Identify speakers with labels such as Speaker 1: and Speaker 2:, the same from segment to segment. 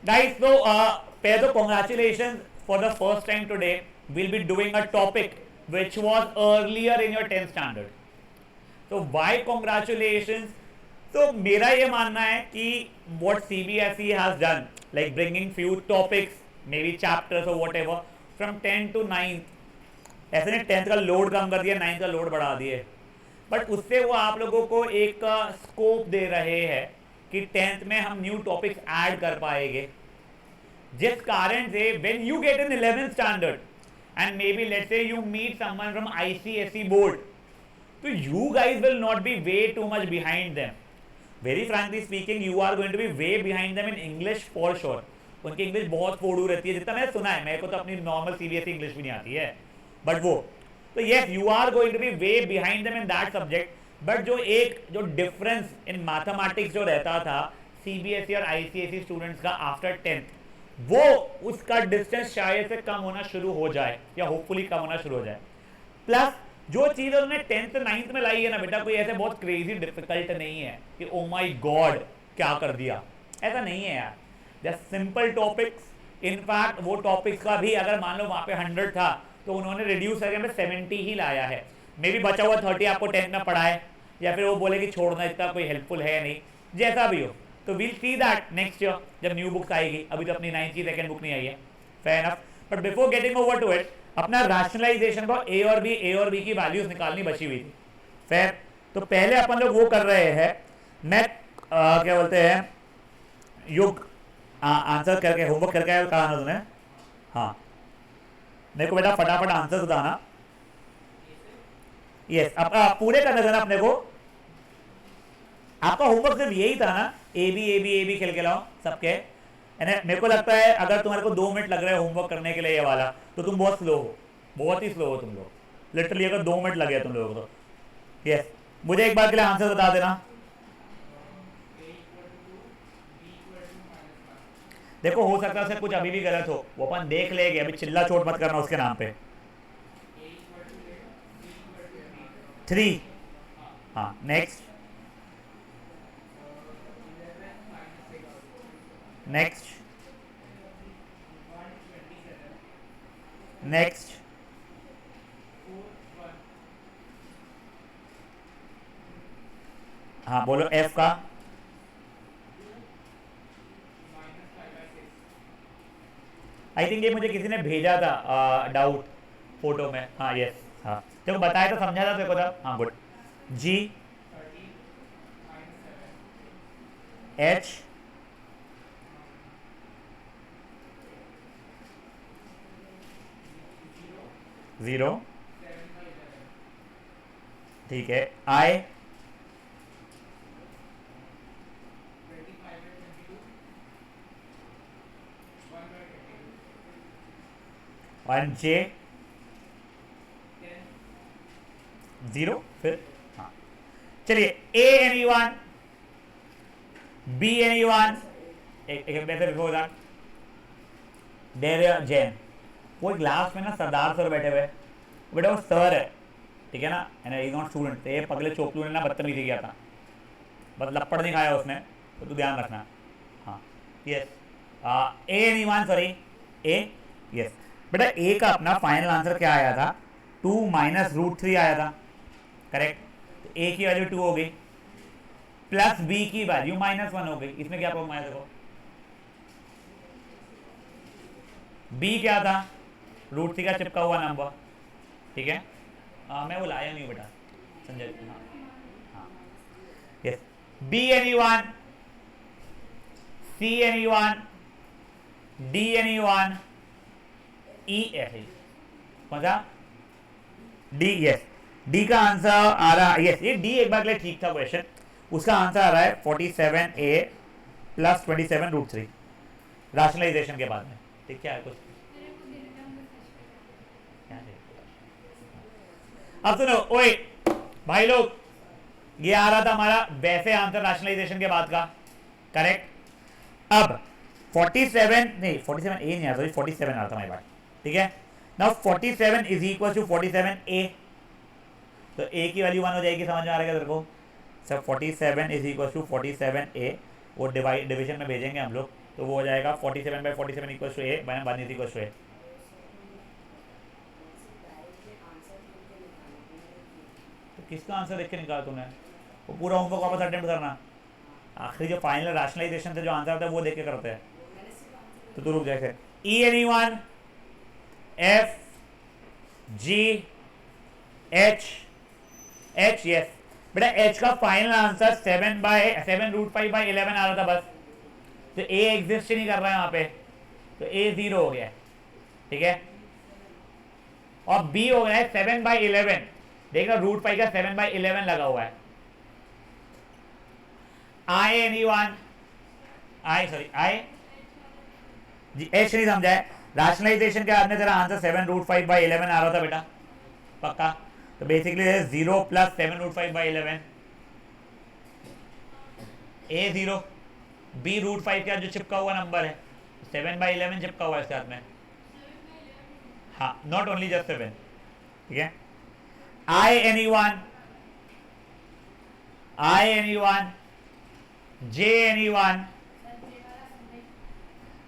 Speaker 1: Guys, so Pedro, congratulations for the first time today. We'll be doing a topic which was earlier in your 10th standard. So why congratulations? So मेरा ये मानना है कि what CBSE has done, like bringing few topics, maybe chapters or whatever, from 10 to 9th, ऐसे नहीं 10th का load कम कर दिया, 9th का लोड बढ़ा दिए, बट उससे वो आप लोगों को एक स्कोप दे रहे हैं कि 10th में हम न्यू टॉपिक्स ऐड कर पाएंगे, जिस कारण से when you get in 11th standard and maybe let's say you meet someone from ICSE board, so you guys will not be way too much behind them. Very frankly speaking, you are going to be way behind them in English for sure. उनकी English बहुत फोड़ू रहती है, जितना मैंने सुना है, मेरे को तो अपनी नॉर्मल CBSE इंग्लिश भी नहीं आती है, बट वो तो yes, you are going to be way behind them in that subject. But जो डिफरेंस इन मैथमेटिक्स जो रहता था CBSE और ICSE स्टूडेंट्स का आफ्टर 10th, वो उसका डिस्टेंस शायद से कम होना शुरू हो जाए या होपफुली कम होना शुरू हो जाए. प्लस जो चीज़ उन्होंने 10th 9th में लाई है ना बेटा, कोई ऐसे बहुत क्रेजी डिफिकल्ट नहीं है कि ओ माय गॉड क्या कर दिया, ऐसा नहीं है यार. They are simple topics. In fact वो टॉपिक्स का भी अगर मान लो वहाँ पे 100 था तो उन्होंने रिड्यूस करके हमें 70 ही लाया है. मे भी बचा हुआ 30 आपको 10th में पढ़ाए, या फिर वो बोले कि छोड़ना इतना कोई हेल्पफुल है नहीं, जैसा भी हो. तो we'll see that next year जब न्यू बुक्स आएगी. अभी तो अपनी 9th की सेकंड बुक नहीं आई है, fair enough. But before getting over to it, अपना रैशनलाइजेशन को ए और बी की वैल्यूज निकालनी बची हुई थी. फेयर. तो पहले अपन लोग वो कर रहे हैं, मैं क्या बोलते हैं, युग आंसर करके होमवर्क करके कहा ना तुमने. हाँ, मेरे को बेटा फटाफट आंसर बताना. यस, अब पूरे करने देना अपने को. आपका होमवर्क सिर्फ यही था ना, ए बी खेल के लाओ सबके. मेरे को लगता है अगर तुम्हारे को 2 मिनट लग रहे हैं होमवर्क करने के लिए ये वाला, तो तुम बहुत स्लो हो, बहुत ही स्लो हो तुम लोग. लिटरली अगर 2 मिनट लगे तुम लोगों को तो. यस, मुझे एक बार के लिए आंसर बता देना. देखो हो सकता है कुछ अभी भी गलत हो, वो अपन देख लेंगे. अभी चिल्ला चोट मत करना उसके नाम पे. 3. हाँ, नेक्स्ट नेक्स्ट नेक्स्ट. हाँ बोलो एफ का. आई थिंक ये मुझे किसी ने भेजा था डाउट फोटो में. हाँ यस, हाँ देखो बताया तो समझा था देखो था. हाँ गुड. जी एच 0. ठीक है. आई 1 जे 0. फिर हाँ चलिए, a any one, b any one, एक बिफोर दैट डेरिया जैन. वो क्लास में ना सरदार सर बैठे हुए, बेटा वो सर है, ठीक है ना, इज नॉट स्टूडेंट. ये पगले चोपलू ने ना बदतमीजी किया था, बस लपड़ नहीं खाया उसने, तो तू ध्यान रखना. हाँ यस, ए एनी वन, सॉरी ए. यस बेटा, ए का अपना फाइनल आंसर क्या आया था, 2 - √3 आया था. करेक्ट. तो ए की वैल्यू 2 हो गई, प्लस बी की वैल्यू -1 हो गई. इसमें क्या प्रॉब्लम आया देखो, बी क्या था, √3 का चिपका हुआ नंबर. ठीक है. मैं वो लाया नहीं बेटा संजय. हाँ yes. B any one, c any one, d any one, e ऐसे कौन सा, डी. यस, डी का आंसर आ रहा. यस, ये डी एक बार के लिए ठीक था क्वेश्चन. उसका आंसर आ रहा है 47A + 27 √3 रैशनलाइजेशन के बाद में. ठीक है. कुछ अब सुनो, ओए भाई लोग, ये आ रहा था हमारा वैसे आंसर रैशनलाइजेशन के बाद का. करेक्ट. अब 47 नहीं, 47 ए नहीं आ, सॉरी 47 आ रहा था मेरे पास. ठीक है. Now 47 = 47A. तो ए की वैल्यू 1 हो जाएगी. समझ में आ रहा है तेरे को. सब 47 = 47A. वो डिविजन में भेजेंगे हम लोग. तो वो हो जाएगा 47/47 equals to a, 1 is equals to a. तो किसका आंसर देख के निकाला तूने? वो पूरा होमवर्क वापस अटेम्प्ट करना, आखिरी जो फाइनल रैशनलाइजेशन से जो आंसर आता है वो देख के करते हैं। तो तू रुक जाए। ई एनीवन, एफ, जी, एच, एच, यस बेटा एच का फाइनल आंसर 7/7√5/11 आ रहा था बस, तो ए एग्जिस्ट ही नहीं कर रहा है वहां पे, तो ए 0 हो गया, ठीक है। और बी हो गया है 7/11, देखा √5 का 7/11 लगा हुआ है। आई एनीवन, आई जी, एच नहीं समझा है, रैशनलाइजेशन के बाद में तेरा आंसर 7√5/11 आ रहा था बेटा, पक्का। तो बेसिकली 0 + 7√5/11, ए 0, बी √5 का जो चिपका हुआ नंबर है 7/11 चिपका हुआ है इसके साथ में, हाँ, नॉट ओनली जस्ट 7, ठीक है। आई एनीवन, जे एनीवन,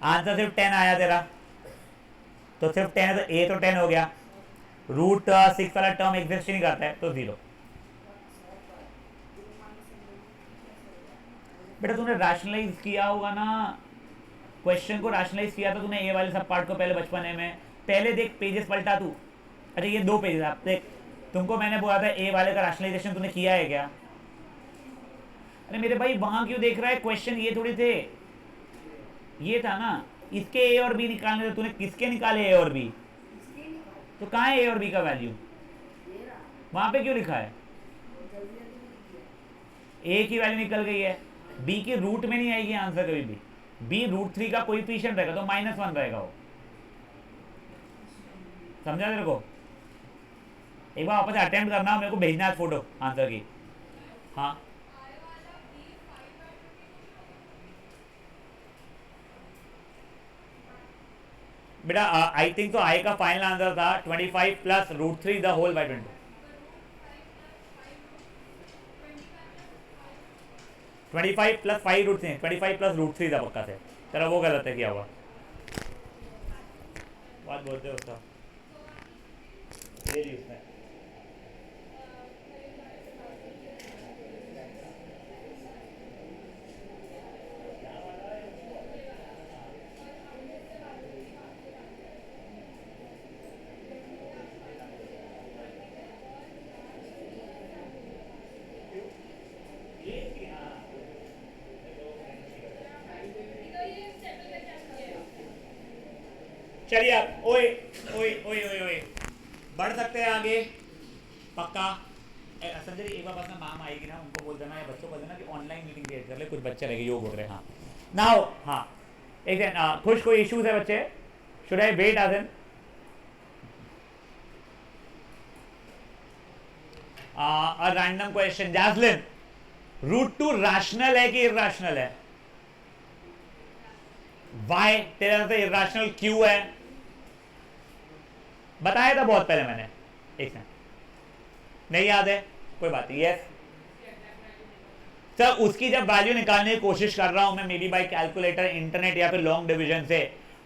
Speaker 1: आंसर सिर्फ 10 आया तेरा, तो सिर्फ 10 है तो ए तो 10 हो गया, √6 वाला टर्म एग्जिस्ट नहीं करता है तो 0। बेटा तूने रैशनलाइज किया होगा ना, क्वेश्चन को रैशनलाइज किया था तूने ए वाले सब पार्ट को पहले बचपने में, पहले देख पेजेस पलटा तू। अच्छा ये 2 पेजेस आप देख, तुमको मैंने बोला था ए वाले का रैशनलाइजेशन तूने किया है क्या? अरे मेरे भाई वहां क्यों देख रहा है, क्वेश्चन ये थोड़ी थे, ये था ना, इसके ए और बी निकालने थे, तूने किसके निकाले ए और बी? तो कहाँ है ए और बी का वैल्यू? वहां पे क्यों लिखा है? ए की वैल्यू निकल गई है, बी की रूट में नहीं आएगी आंसर कभी भी, बी √3 का कोएफिशिएंट रहेगा तो -1 रहेगा वो, समझा तेरे को? एक बार वापस अटेम्प्ट करना, मेरे को भेजना है फोटो आंसर की। हाँ बेटा आई थिंक तो आई का फाइनल आंसर था 25 + √3 द होल बाय 20, 25 + 5√3, 25 + √3 था पक्का से, तेरा वो गलत है किया हुआ, बात बोलते हो उसका उसमें। चलिए आप ओए ओए ओए ओए ओए बढ़ सकते हैं आगे, पक्का। संजय एक बार बस ना मैम आएगी ना, उनको बोल देना या बच्चों को बोल देना कि ऑनलाइन मीटिंग क्रिएट कर ले, कुछ बच्चे रहेंगे योग बोल रहे हैं। हाँ नाउ, हाँ एक दिन खुश कोई इश्यूज है बच्चे, शुड आई वेट आज इन? अ रैंडम क्वेश्चन, जैस्लिन, √2 रैशनल है कि इरैशनल है? वाई तेरे तरफ से इरैशनल क्यों है? बताया था बहुत पहले मैंने, एक सेकंड, नहीं याद है? कोई बात नहीं। यस सर, उसकी जब वैल्यू निकालने की कोशिश कर रहा हूं मैं, maybe by calculator, internet या फिर लॉन्ग डिवीजन से,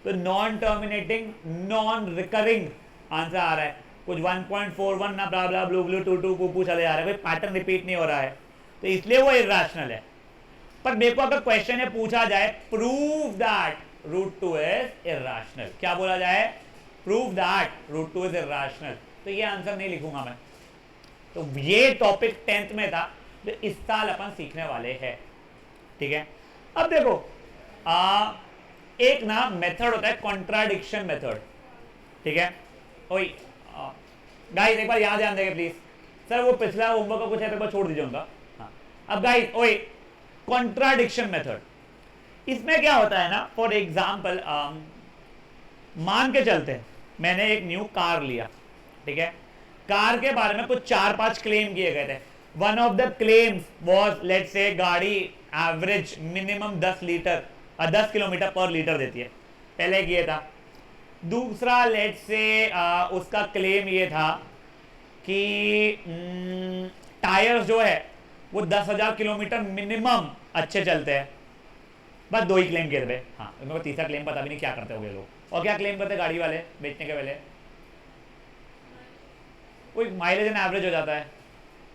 Speaker 1: तो non terminating non recurring answer आ रहा है, कुछ 1.41 ना ब्ला ब्ला ब्लू ब्लू 22 पुपू चले जा रहा है, पैटर्न रिपीट नहीं हो रहा है, तो इसलिए वो इरैशनल है। पर मेरे को अगर क्वेश्चन में पूछा जाए प्रूव दैट √2 इज इरैशनल, क्या बोला जाए? प्रूव दैट √2 इज इरैशनल, तो ये आंसर नहीं लिखूंगा मैं। तो ये टॉपिक 10th में था जो इस साल अपन सीखने वाले हैं, ठीक है। अब देखो एक ना मेथड होता है कॉन्ट्राडिक्शन मेथड, ठीक है। ओए गाइस एक बार याद ध्यान देंगे प्लीज, सर वो पिछला होमवर्क का कुछ है तो छोड़ दीजिए उनका। हाँ अब गाइस ओए कॉन्ट्राडिक्शन मेथड, इसमें क्या होता है ना, फॉर एग्जाम्पल मान के चलते हैं मैंने एक न्यू कार लिया, ठीक है। कार के बारे में कुछ 4-5 क्लेम किए गए थे। One of the claims was let's say गाड़ी एवरेज मिनिमम 10 किलोमीटर पर लीटर देती है, पहले किए था। दूसरा लेट्स से उसका क्लेम ये था कि टायर्स जो है वो 10,000 किलोमीटर मिनिमम अच्छे चलते हैं, बस 2 ही क्लेम किए थे। हाँ, मेरे को तीसरा क्लेम पता भी नहीं क्या करते होंगे लोग। और क्या क्लेम करते गाड़ी वाले बेचने के पहले? कोई माइलेज एंड एवरेज हो जाता है,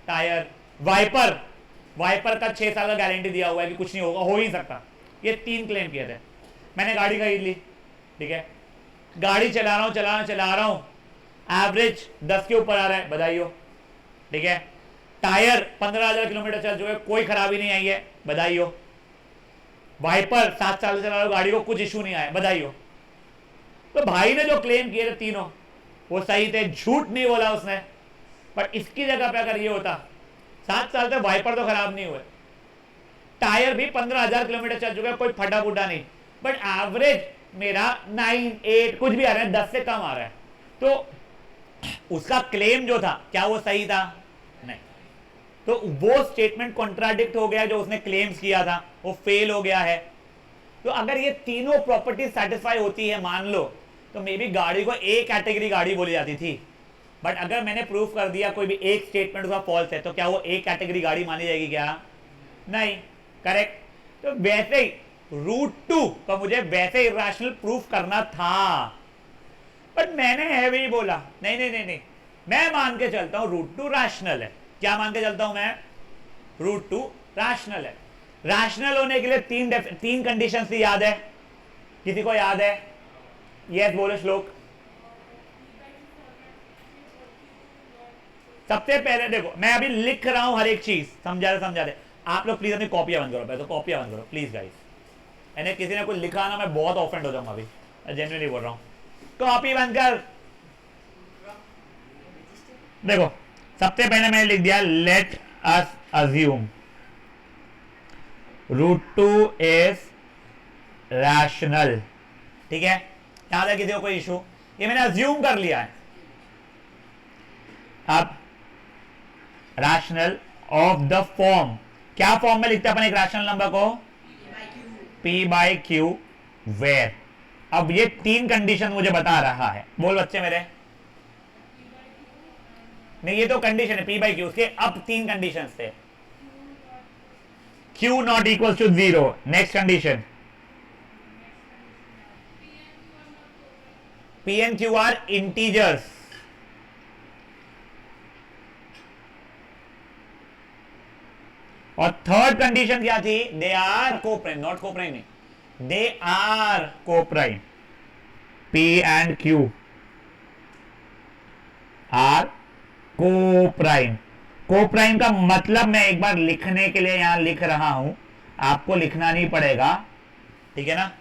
Speaker 1: टायर, वाइपर, वाइपर का 6 साल का गारंटी दिया हुआ है कि कुछ नहीं होगा, हो ही सकता। ये 3 क्लेम किए थे। मैंने गाड़ी खरीद ली, ठीक है, गाड़ी चला रहा हूँ, एवरेज 10 के ऊपर आ रहा है, बधाइयो, ठीक है। टायर 15,000 किलोमीटर चल चुके, कोई खराबी नहीं आई है, बधाइयो। वाइपर 7 साल से चला रहा हूं गाड़ी को, कुछ इशू नहीं आया, बधाइयो। तो भाई ने जो क्लेम किए थे तीनों वो सही थे, झूठ नहीं बोला उसने। पर इसकी जगह पे अगर ये होता 7 साल तक वाइपर तो खराब नहीं हुए, टायर भी 15,000 किलोमीटर चल चुका है, कोई फटा फूटा नहीं, बट एवरेज मेरा 9, 8 कुछ भी आ रहा है, 10 से कम आ रहा है, तो उसका क्लेम जो था क्या वो सही था? नहीं। तो वो स्टेटमेंट कॉन्ट्राडिक्ट हो गया, जो उसने क्लेम्स किया था वो फेल हो गया है। तो अगर ये तीनों प्रॉपर्टी सेटिस्फाई होती है मान लो, तो मे बी गाड़ी को ए कैटेगरी गाड़ी बोली जाती थी। बट अगर मैंने प्रूफ कर दिया कोई भी एक स्टेटमेंट उसका फॉल्स है, तो क्या वो ए कैटेगरी गाड़ी मानी जाएगी क्या? नहीं, करेक्ट। तो वैसे ही रूट 2 का मुझे वैसे इरेशनल प्रूफ करना था, बट मैंने हैवी बोला नहीं नहीं नहीं नहीं, मैं मान के चलता हूं रूट 2 रैशनल है। क्या मान के चलता हूं मैं? रूट 2 रैशनल है। रैशनल होने के लिए तीन कंडीशंस थी, याद है? किसी को याद है? यस बोलो श्लोक। सबसे पहले देखो, मैं अभी लिख रहा हूं हर एक चीज, समझा दे। आप लोग प्लीज अपनी कॉपियां बंद करो, पहले कॉपियां बंद करो प्लीज गाइस। मैंने किसी ने कुछ लिखा ना, मैं बहुत ऑफेंड हो जाऊंगा अभी, जेन्युइनली बोल रहा हूं। कॉपी बंद कर। देखो, सबसे पहले मैंने लिख दिया let us assume root 2 is rational, ठीक है। यहां तक किसी को कोई इशू? ये मैंने अज्यूम कर लिया है। अब रैशनल ऑफ द फॉर्म, क्या फॉर्म में लिखते हैं अपन एक रैशनल नंबर को? P/Q where. अब ये 3 कंडीशन मुझे बता रहा है, बोल बच्चे मेरे। नहीं, ये तो कंडीशन है P/Q, उसके अब 3 कंडीशन थे। Q not equal to 0, next condition P and Q are integers, और थर्ड कंडीशन क्या थी? They are coprime, not coprime नहीं, they are coprime. P and Q are coprime. Coprime का मतलब मैं एक बार लिखने के लिए यहां लिख रहा हूं, आपको लिखना नहीं पड़ेगा, ठीक है ना।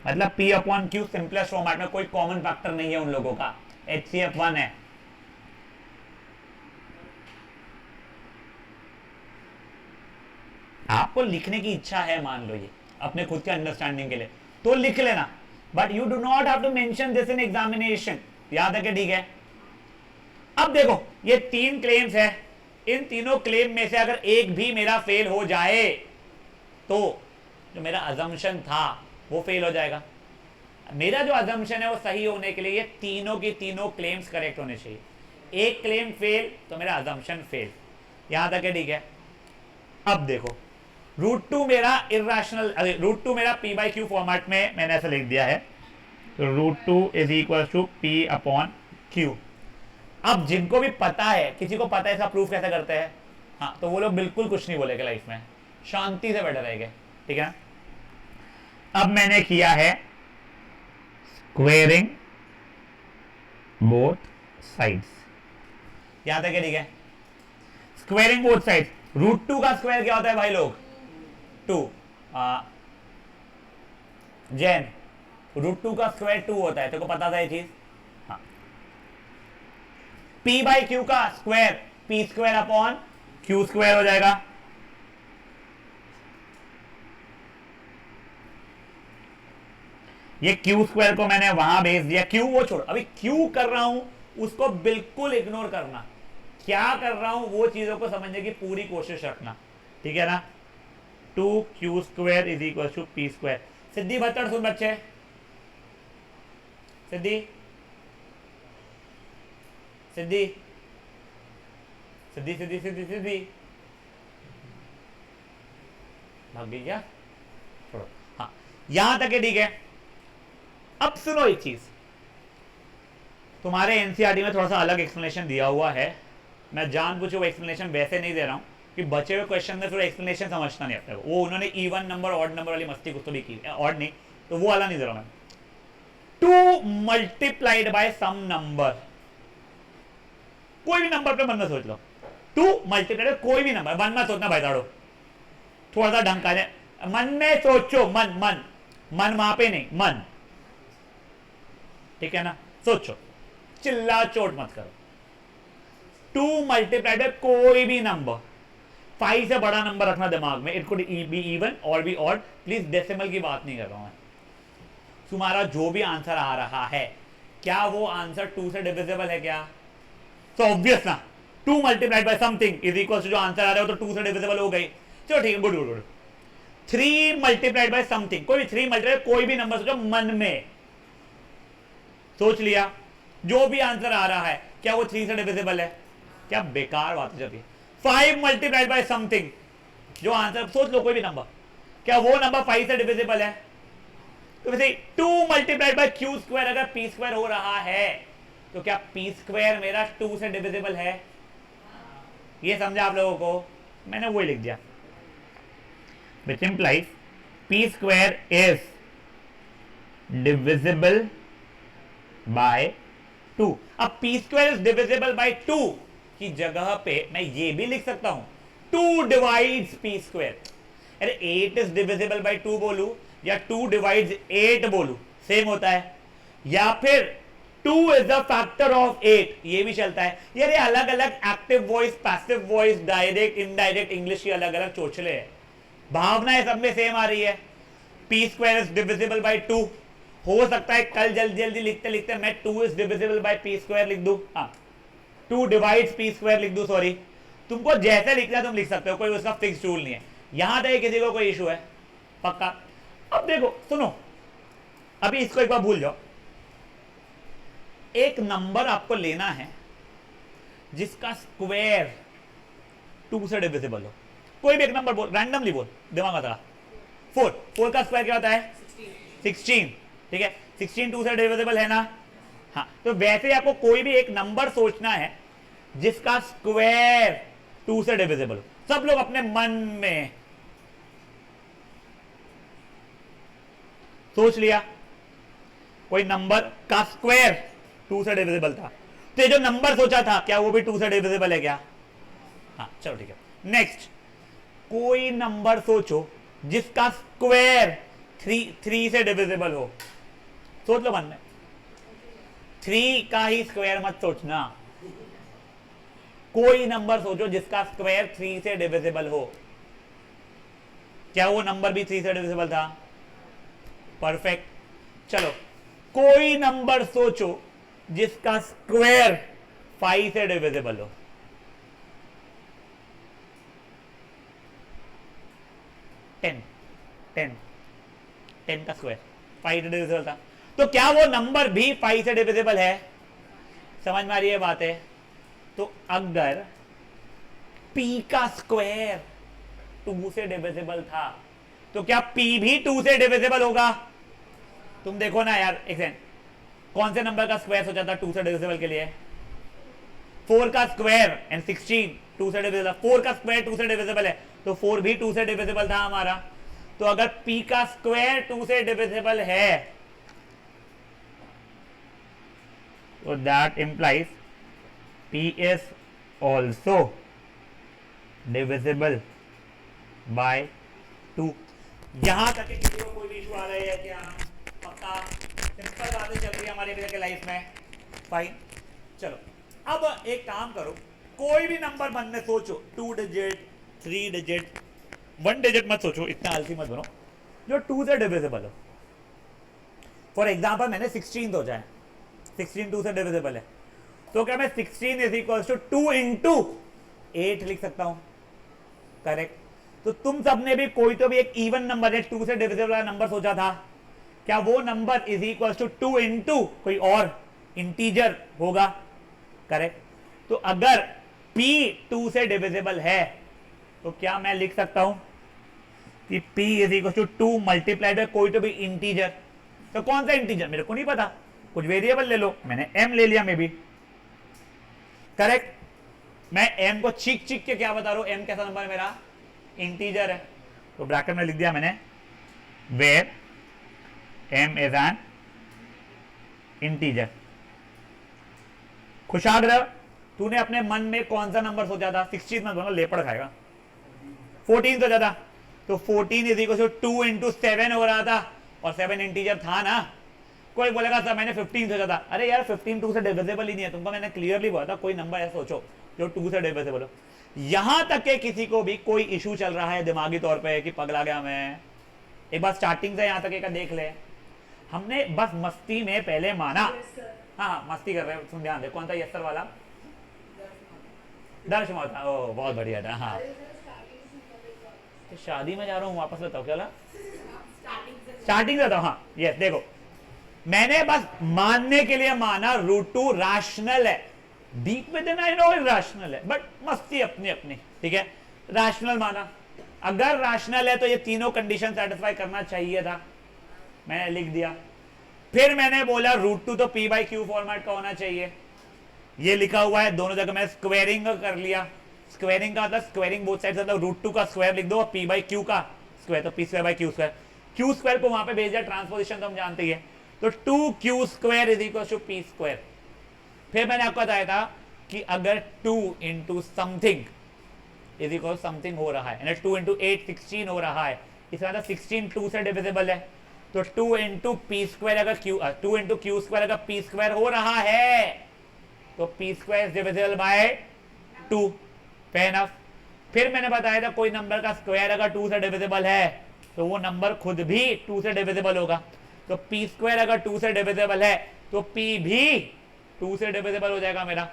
Speaker 1: मतलब P/Q सिंपलेस्ट फॉर्मेट में कोई कॉमन फैक्टर नहीं है उन लोगों का, HCF1 है। आपको लिखने की इच्छा है, मान लो ये अपने खुद के अंडरस्टैंडिंग के लिए, तो लिख लेना, but you do not have to mention this in examination. याद है कि ठीक है। अब देखो, ये 3 क्लेम्स है, इन तीनों क्लेम में से अगर एक भी मेरा फेल हो जाए, तो जो मेरा अजम्पशन था वो फेल हो जाएगा। मेरा जो अजम्पशन है वो सही होने के लिए ये तीनों की तीनों क्लेम्स करेक्ट होने चाहिए। एक क्लेम फेल तो मेरा अजम्पशन फेल। यहां तक है, ठीक है। अब देखो, रूट 2 मेरा इरेशनल, रूट 2 मेरा P/Q फॉर्मेट में मैंने ऐसा लिख दिया है, तो root 2 is equal to P/Q। अब जिनको भी पता है, किसी को पता है इसका प्रूफ कैसे करते हैं, हाँ, तो वो लोग बिल्कुल कुछ नहीं बोलेंगे लाइफ में, शांति से बैठे रहेंगे, ठीक है। अब मैंने किया है स्क्वेयरिंग बोथ साइड्स, यहां तक है, ठीक है। स्क्वेयरिंग बोथ साइड्स, रूट 2 का स्क्वायर क्या होता है भाई लोग? 2। जैन, रूट 2 का स्क्वायर 2 होता है, तेरे को पता था ये चीज? हाँ। P/Q का स्क्वायर P² हो जाएगा। ये Q² को मैंने वहां भेज दिया, Q वो छोड़, अभी Q कर रहा हूं उसको बिल्कुल इग्नोर करना, क्या कर रहा हूं वो चीजों को समझने की पूरी कोशिश रखना, ठीक है ना। 2Q² is equal to P²। Siddhi भत्तड़ सुन बच्चे, सिद्धि सीधी सीधी सीधी सीधी भाग गई क्या? छोड़ो। हाँ, यहां तक है, ठीक है। अब सुनो एक चीज, तुम्हारे एनसीईआरटी में थोड़ा सा अलग एक्सप्लेनेशन दिया हुआ है। मैं जानबूझ वो एक्सप्लेनेशन वैसे नहीं दे रहा हूं कि बचे हुए क्वेश्चन में थोड़ा एक्सप्लेनेशन समझना नहीं आता। वो उन्होंने इवन नंबर ऑड नंबर वाली मस्ती कुछ तो भी की, ऑड नहीं तो वो वाला नहीं दे रहा मैं। 2 मल्टीप्लाइड बाय सम नंबर, कोई भी नंबर पे मन में सोच लो। 2 मल्टीप्लाइड कोई भी नंबर, मन में सोचना भाई साड़ो, थोड़ा सा ढंग का मन में सोचो, मन मन मन वहां पे नहीं, मन, ठीक है ना? सोचो, चिल्ला चोट मत करो। 2 मल्टीप्लाइड बाय कोई भी नंबर, 5 से बड़ा नंबर रखना दिमाग में। इट कुड बी इवन और बी ऑड, प्लीज डेसिमल की बात नहीं कर रहा हूं मैं। तुम्हारा जो भी आंसर आ रहा है, क्या वो आंसर 2 से डिविजिबल है क्या? तो ऑब्वियस ना, 2 multiplied by something is equal to जो आंसर आ रहा है वो तो 2 से डिविजिबल हो गई। चलो ठीक है, good good good. 3 multiplied by something, कोई भी 3 मल्टीप्लाइड कोई भी नंबर सोचो, मन में सोच लिया, जो भी आंसर आ रहा है क्या वो 3 से डिविजिबल है? क्या बेकार बात है। 5 मल्टीप्लाइड बाय समथिंग, जो आंसर सोच लो कोई भी नंबर, क्या वो नंबर 5 से डिविजिबल है? तो वैसे 2 मल्टीप्लाइड बाय क्यू स्क्वायर अगर पी स्क्वायर हो रहा है तो क्या पी स्क्वायर मेरा 2 से डिविजिबल है? ये समझा आप लोगों को? मैंने वही लिख दिया, which implies p square is divisible by 2। अब p square is divisible by 2 की जगह पे मैं ये भी लिख सकता हूं 2 divides p square। अरे 8 is divisible by 2 बोलूं या 2 divides 8 बोलूं, सेम होता है। या फिर 2 is the factor of 8, ये भी चलता है। यार ये अलग अलग active voice, passive voice, direct indirect English की अलग अलग चोचले हैं, भावनाएं सब में सेम आ रही है। P square is divisible by 2, हो सकता है कल जल्दी जल्दी लिखते लिखते मैं 2 is divisible by P square लिख दूं, 2 डिवाइड्स पी स्क्वायर लिख दूं, सॉरी। तुमको जैसे लिखना है तुम लिख सकते हो, कोई उसका फिक्स रूल नहीं है। यहां तक किसी को कोई इशू है? पक्का? अब देखो सुनो, अभी इसको एक बार भूल जाओ। एक नंबर आपको लेना है जिसका स्क्वायर 2 से डिविजिबल हो। कोई भी एक नंबर बोल, रैंडमली बोल, दिमाग आता। 4 का स्क्वायर क्या होता है? 16, ठीक है। 16 2 से डिविजिबल है ना? हाँ, तो वैसे ही आपको कोई भी एक नंबर सोचना है जिसका स्क्वायर 2 से डिविजिबल हो। सब लोग अपने मन में सोच लिया कोई नंबर का स्क्वायर 2 से डिविजिबल था, तो ये जो नंबर सोचा था क्या वो भी 2 से डिविजिबल है क्या? हाँ, चलो ठीक है। नेक्स्ट, कोई नंबर सोचो जिसका स्क्वायर 3 से डिविजिबल हो। सोच लो मन में, 3 का ही स्क्वायर मत सोचना, कोई नंबर सोचो जिसका स्क्वायर 3 से डिविजिबल हो। क्या वो नंबर भी 3 से डिविजिबल था? परफेक्ट। चलो कोई नंबर सोचो जिसका स्क्वायर 5 से डिविजिबल हो। टेन का स्क्वायर 5 से डिविजिबल था, तो क्या वो नंबर भी 5 से डिविजिबल है? समझ में आ रही है बात है? तो अगर p का स्क्वायर 2 से डिविजिबल था तो क्या p भी 2 से डिविजिबल होगा? तुम देखो ना यार, एक सेकंड, कौन से नंबर का स्क्वायर सोचा था 2 से डिविजिबल के लिए? 4 का स्क्वायर एंड 16 2 से डिविजिबल। 4 का स्क्वायर 2 से डिविजिबल है तो 4 भी 2 से डिविजिबल था हमारा। तो अगर p का स्क्वायर 2 से डिविजिबल है तो that implies p is also divisible by 2। यहां तक किसी को कोई इशू आ रहा है क्या? पक्का? सिंपल बातें चल रही है हमारी के लाइफ में, फाइन। चलो अब एक काम करो, कोई भी नंबर मन में सोचो, 2 डिजिट 3 डिजिट 1 डिजिट मत सोचो, इतना आलसी मत बनो, जो 2 से डिविजिबल हो। फॉर एग्जाम्पल मैंने 16 सोचा है, 16 2 से डिविजिबल है, तो क्या मैं 16 इज इक्वल टू 2 इंटू 8 लिख सकता हूं? करेक्ट। तो तुम सबने भी कोई तो भी एक इवन नंबर है 2 से डिविजिबल वाला नंबर सोचा था, क्या वो number is equal to 2 into कोई और इंटीजर होगा? करेक्ट। तो अगर p 2 से डिविजिबल है, तो क्या मैं लिख सकता हूं कि p is equal to 2 multiplied by कोई तो भी इंटीजर। तो कौन सा इंटीजर मेरे को नहीं पता, कुछ वेरिएबल ले लो, मैंने m ले लिया, मे बी करेक्ट। मैं m को चीख चीख के क्या बता रहा हूं, m कैसा नंबर मेरा इंटीजर है, तो ब्रैकेट में लिख दिया मैंने where m is an integer. Kushagra, तूने अपने मन में कौन सा नंबर सोचा था, 16 में दोनों लेपड़ खाएगा, 14 सोचा था, तो 14 इज इक्वल टू 2 इंटू 7 हो रहा था, और 7 इंटीजर था ना। कोई बोलेगा सर मैंने 15 सोचा था, अरे यार 15 2 से डिविजिबल ही नहीं है, तुमको मैंने क्लियरली बोला था कोई नंबर ऐसा सोचो जो 2 से डिविजिबल हो। यहां तक के किसी को भी कोई इशू चल रहा है दिमागी तौर पे कि पगला गया मैं, एक बार स्टार्टिंग से यहां तक एक देख ले, हमने बस मस्ती में पहले माना, हाँ मस्ती कर रहे हो, सुन ध्यान दे, कौन था यस्तर वाला, दर्श माता, ओ बहुत बढ़िया था। हाँ तो शादी में जा रहा हूँ, वापस बताओ क्या स्टार्टिंग से था। हाँ यस, देखो मैंने बस मानने के लिए माना रूट 2 रैशनल है, डीप में देना आई नो इरैशनल है, बट मस्ती अपनी अपनी, ठीक है, रैशनल माना। अगर रैशनल है तो ये तीनों कंडीशन सेटिस्फाई करना चाहिए था, मैंने लिख दिया। फिर मैंने बोला रूट 2 तो p बाई क्यू फॉर्मेट का होना चाहिए, ये लिखा हुआ है, दोनों जगह मैंने स्क्वेयरिंग कर लिया। स्क्वेयरिंग का मतलब स्क्वेयरिंग बोथ साइड, मतलब रूट 2 का स्क्वायर लिख दो और p बाई क्यू का स्क्वायर, तो p square by Q square, Q square को वहां पे भेज दिया, ट्रांसपोजिशन तो हम जानते ही है, तो 2q square is equal to p square. फिर मैंने आपको बताया था कि अगर 2 into something is equal something हो रहा है, 2 इंटू 8 16 हो रहा है, इसका मतलब 16 2 से डिविजिबल है, तो 2 इंटू पी स्क्वायर अगर टू इंटू क्यू स्क्वायर अगर पी स्क्वायर हो रहा है तो P square is divisible by 2, fair enough. फिर मैंने बताया था कोई नंबर का स्क्वायर अगर 2 से डिविजिबल है तो वो नंबर खुद भी 2 से डिविजिबल होगा, तो पी स्क्वायर अगर 2 से डिविजिबल है तो पी भी 2 से डिविजिबल हो जाएगा मेरा,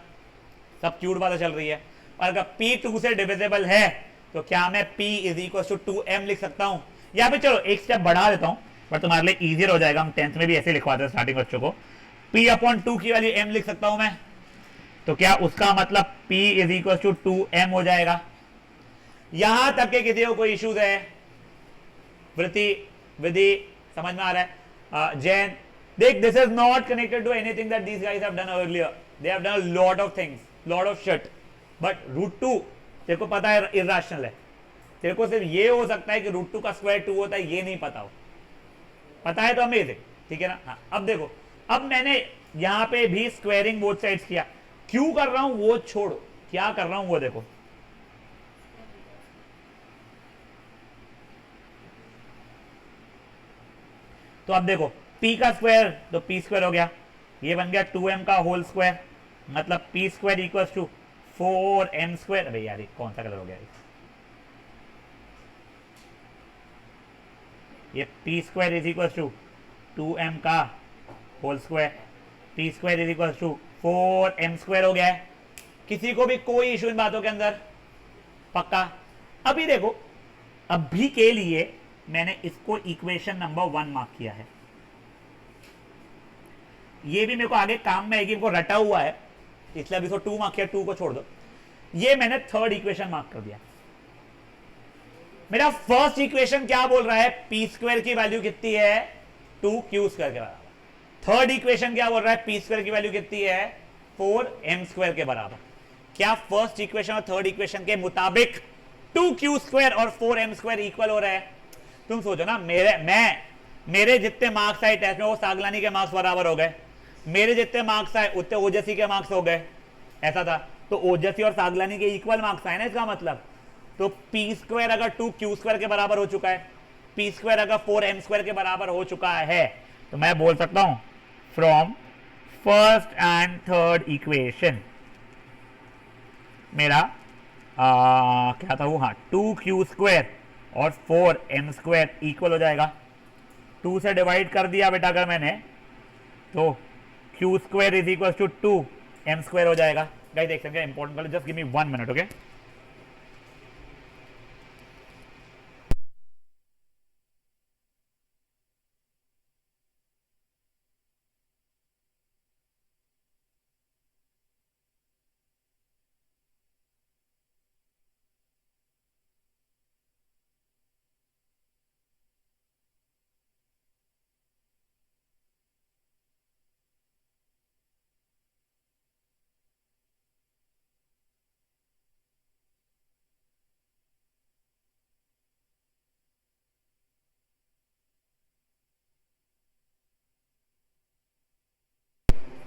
Speaker 1: सब क्यूट बात चल रही है। और अगर p 2 से डिविजिबल है तो क्या मैं p is equal to 2m लिख सकता हूं, या फिर चलो एक स्टेप बढ़ा देता हूं पर तुम्हारे लिए इजियर हो जाएगा, हम 10th में भी ऐसे लिखवाते हैं स्टार्टिंग बच्चों को, p अपॉन 2 की वैल्यू m लिख सकता हूं मैं, तो क्या उसका मतलब p is equal to 2m हो जाएगा। यहां तक के किसी को कोई इश्यूज है, वृत्ति विधि समझ में आ रहा है, जैन देख, this is not connected to anything that these guys have done earlier, they have done a lot of things, lot of shit, but root 2 तेरे को पता है इरैशनल है, तेरे को सिर्फ ये हो सकता है कि रूट 2 का स्क्वायर 2 होता है, ये नहीं पता हो, पता है तो अमेजिंग, ठीक है ना। हाँ अब देखो, अब मैंने यहां पे भी स्क्वायरिंग बोथ साइड्स किया, क्यों कर रहा हूं वो छोड़ो, क्या कर रहा हूं वो देखो, तो अब देखो p का स्क्वायर तो p स्क्वायर हो गया, ये बन गया 2m का होल स्क्वायर, मतलब p square equals to 4m square. अरे यार कौन सा कलर हो गया ये p square is equals to 2m का whole square, p square is equals to 4m square हो गया है। किसी को भी कोई इशू इन बातों के अंदर, पक्का। अभी देखो, अभी के लिए मैंने इसको इक्वेशन नंबर 1 मार्क किया है, ये भी मेरे को आगे काम में आएगी, इनको रटा हुआ है इसलिए अभी इसको 2 मार्क किया, 2 को छोड़ दो, ये मैंने थर्ड इक्वेशन मार्क कर दिया। मेरा फर्स्ट इक्वेशन क्या बोल रहा है, पी स्क्वायर की वैल्यू कितनी है 2q स्क्वायर के बराबर, थर्ड इक्वेशन क्या बोल रहा है, पी स्क्वायर की वैल्यू कितनी है 4m स्क्वायर के बराबर। क्या फर्स्ट इक्वेशन और थर्ड इक्वेशन के मुताबिक 2q स्क्वायर और 4m स्क्वायर इक्वल हो रहा है। तुम सोचो ना, मेरे जितने मार्क्स आए टेस्ट में वो सागलानी के मार्क्स बराबर हो गए, मेरे जितने मार्क्स आए उतने ओजस्वी के मार्क्स हो गए, ऐसा था, तो ओजस्वी और सागलानी के इक्वल मार्क्स आए ना, इसका मतलब तो पी स्क्वायर अगर 2q स्क्वायर के बराबर हो चुका है, पी स्क्वायर अगर 4m स्क्वायर के बराबर हो चुका है, तो मैं बोल सकता हूं from first and third equation मेरा क्या था वो, हाँ 2q स्क्वायर और 4m स्क्वायर इक्वल हो जाएगा। 2 से डिवाइड कर दिया बेटा अगर मैंने, तो q square is equal to 2m square हो जाएगा। गाइस देख सकते हैं, important, just give me 1 minute, okay.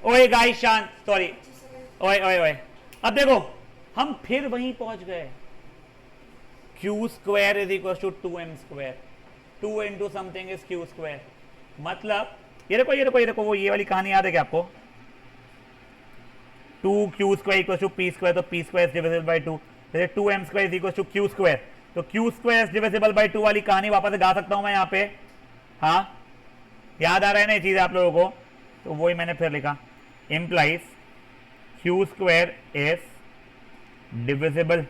Speaker 1: ओए गाइस शांत, सॉरी, ओए ओए ओए, अब देखो हम फिर वहीं पहुंच गए। Q square is equal to 2m square, 2 into something is Q square. मतलब ये देखो ये देखो ये देखो, वो ये वाली कहानी याद है क्या आपको? 2q square equal to p square, तो p square is divisible by 2, जैसे 2m square is equal to q square, तो q square is divisible by 2 वाली कहानी वापस गा सकता हूं मैं यहाँ पे। हाँ, याद आ रहा है ना ये चीज आप लोगों को? तो वही मैंने फिर लिखा, implies q square is divisible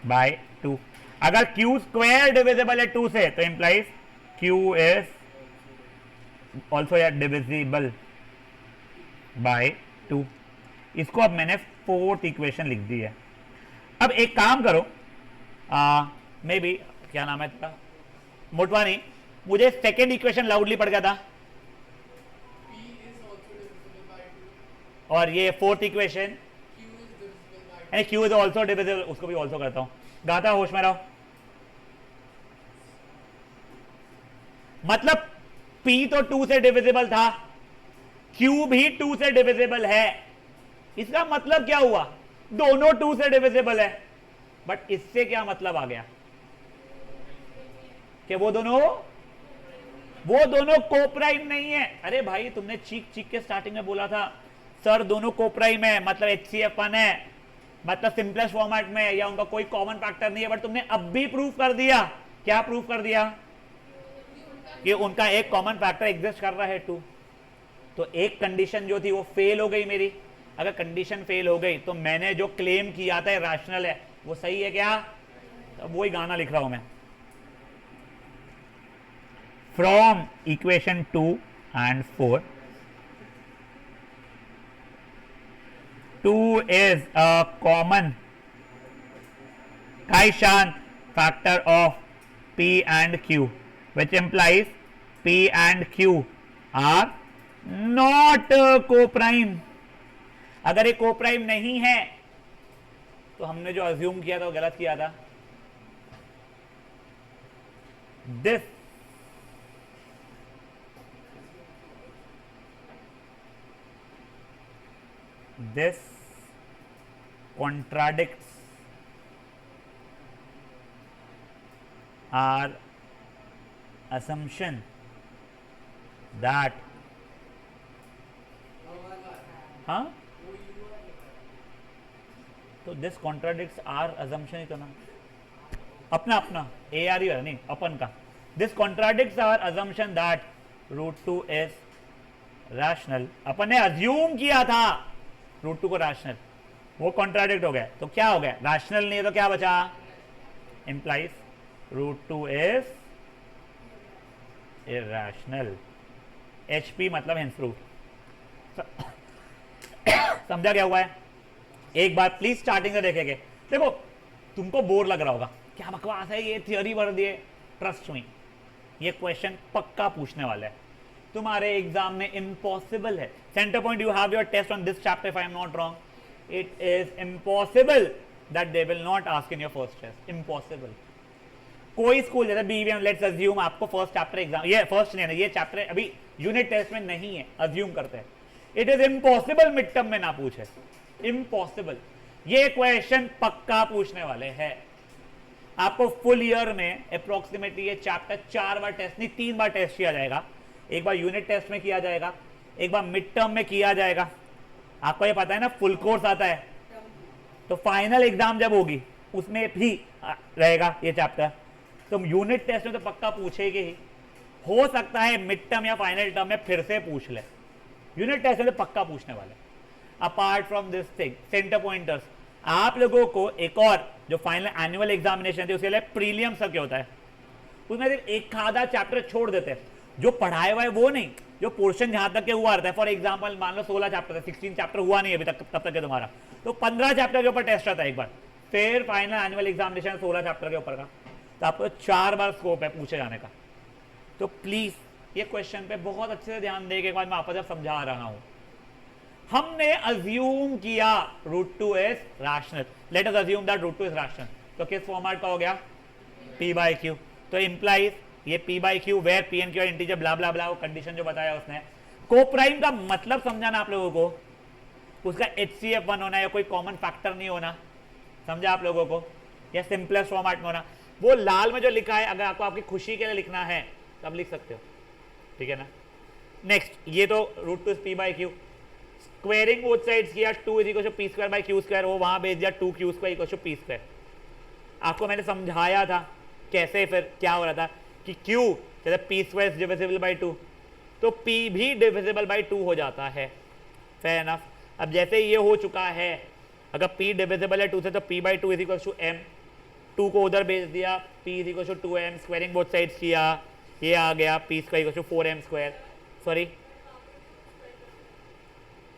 Speaker 1: by 2। अगर q स्क्वायर डिविजिबल है 2 से तो implies q इज ऑल्सो या डिविजिबल बाय 2। इसको अब मैंने फोर्थ इक्वेशन लिख दी है। अब एक काम करो, मे बी क्या नाम है तेरा, मोटवानी, मुझे सेकेंड इक्वेशन लाउडली पढ़ गया था, और ये fourth equation q is also divisible, उसको भी ऑल्सो करता हूं, गाता होश में रहो। मतलब p तो 2 से डिविजिबल था, q भी 2 से डिविजिबल है, इसका मतलब क्या हुआ? दोनों 2 से डिविजिबल है। बट इससे क्या मतलब आ गया कि वो दोनों कोप्राइम नहीं है। अरे भाई तुमने चीख चीख के स्टार्टिंग में बोला था सर दोनों कोप्राइम है, मतलब HCF1 है, मतलब सिंपलेस्ट फॉर्मेट में, या उनका कोई कॉमन फैक्टर नहीं है। बट तुमने अब भी प्रूफ कर दिया, क्या प्रूफ कर दिया? कि उनका एक कॉमन फैक्टर एग्जिस्ट कर रहा है 2। तो एक कंडीशन जो थी वो फेल हो गई मेरी। अगर कंडीशन फेल हो गई तो मैंने जो क्लेम किया था रैशनल है वो सही है क्या? तो वही गाना लिख रहा हूं मैं। From equation 2 and 4, 2 is a common Kaishan factor of P and Q, which implies P and Q are not co-prime। अगर ये co-prime नहीं है तो हमने जो assume किया था वो गलत किया था। This contradicts our assumption that तो this contradicts our assumption ही तो ना, अपना ARE है नहीं अपन का। This contradicts our assumption that √2 is rational। अपन ने assume किया था √2 को रैशनल, वो कॉन्ट्राडिक्ट हो गया। तो क्या हो गया? रैशनल नहीं है तो क्या बचा? Implies √2 is irrational. HP मतलब हेंस प्रूफ। समझा क्या हुआ है? एक बार प्लीज स्टार्टिंग से देखेंगे। देखो तुमको बोर लग रहा होगा, क्या बकवास है ये, थियोरी भर दिए। ट्रस्ट मी, ये क्वेश्चन पक्का पूछने वाला है तुम्हारे एग्जाम में, इम्पॉसिबल है। Centre point, you have your test on this chapter if I am not wrong, it is impossible that they will not ask in your first test. Impossible. कोई school जैसे BVM, let's assume आपको first chapter exam, ये first नहीं है, ये chapter अभी unit test में नहीं है, अज्यूम करते हैं। It is impossible mid term में ना पूछे, इम्पॉसिबल। ये क्वेश्चन पक्का पूछने वाले हैं आपको। फुल ईयर में अप्रोक्सीमेटली ये चैप्टर 4 बार टेस्ट नहीं 3 बार टेस्ट किया जाएगा। एक बार यूनिट टेस्ट में किया जाएगा, एक बार मिड टर्म में किया जाएगा। आपको ये पता है ना फुल कोर्स आता है, तो फाइनल एग्जाम जब होगी उसमें भी रहेगा ये चैप्टर। तो यूनिट टेस्ट में तो पक्का पूछेगी ही, हो सकता है मिड टर्म या फाइनल टर्म में फिर से पूछ ले, यूनिट टेस्ट में तो पक्का पूछने वाले। Apart from this thing, centre pointers, आप लोगों को एक और जो फाइनल एनुअल एग्जामिनेशन थी उसके लिए प्रीलियम सब क्या होता है, उसमें एक आधा चैप्टर छोड़ देते हैं, जो पढ़ाया हुआ है वो नहीं, जो पोर्शन जहां तक के हुआ रहता है। फॉर एग्जांपल मान लो 16 चैप्टर है, 16 चैप्टर हुआ नहीं अभी तक, तब तक है तुम्हारा, तो 15 चैप्टर के ऊपर टेस्ट रहता है एक बार, फिर फाइनल एनुअल एग्जामिनेशन 16 चैप्टर के ऊपर का, तो आपको 4 बार स्कोप है पूछे जाने का। तो प्लीज ये क्वेश्चन पे बहुत अच्छे से ध्यान देने के बाद मैं आपको जब समझा रहा हूं, हमने अज्यूम किया √2 is rational, late us assume that √2 is rational, तो किस फॉर्मेट का हो गया? P/Q। तो इंप्लाइज ये P/Q where P and Q integer blah blah blah, वो कंडीशन जो बताया उसने, कोप्राइम का मतलब समझाना आप लोगों को, उसका HCF1 होना या कोई कॉमन फैक्टर नहीं होना, समझा आप लोगों को, या सिंपलेस्ट फॉर्मेट में होना। वो लाल में जो लिखा है अगर आपको आपकी खुशी के लिए लिखना है तब लिख सकते हो, ठीक है ना। नेक्स्ट, ये तो root two P by Q, squaring both sides किया, 2 is equal to P square by Q square, वो वहां भेज दिया 2 Q square equal to P square. आपको मैंने समझाया था कैसे, फिर क्या हो रहा था कि Q जैसे पी स्क्वायर डिविजिबल बाई 2 तो P भी डिविजिबल बाई 2 हो जाता है, फेयर इनफ। अब जैसे ये हो चुका है, अगर P डिविजिबल है 2 से तो P by 2 is equal to M, 2 को उधर भेज दिया, P is equal to 2M, squaring both sides किया, ये आ गया P square equal to 4M square, sorry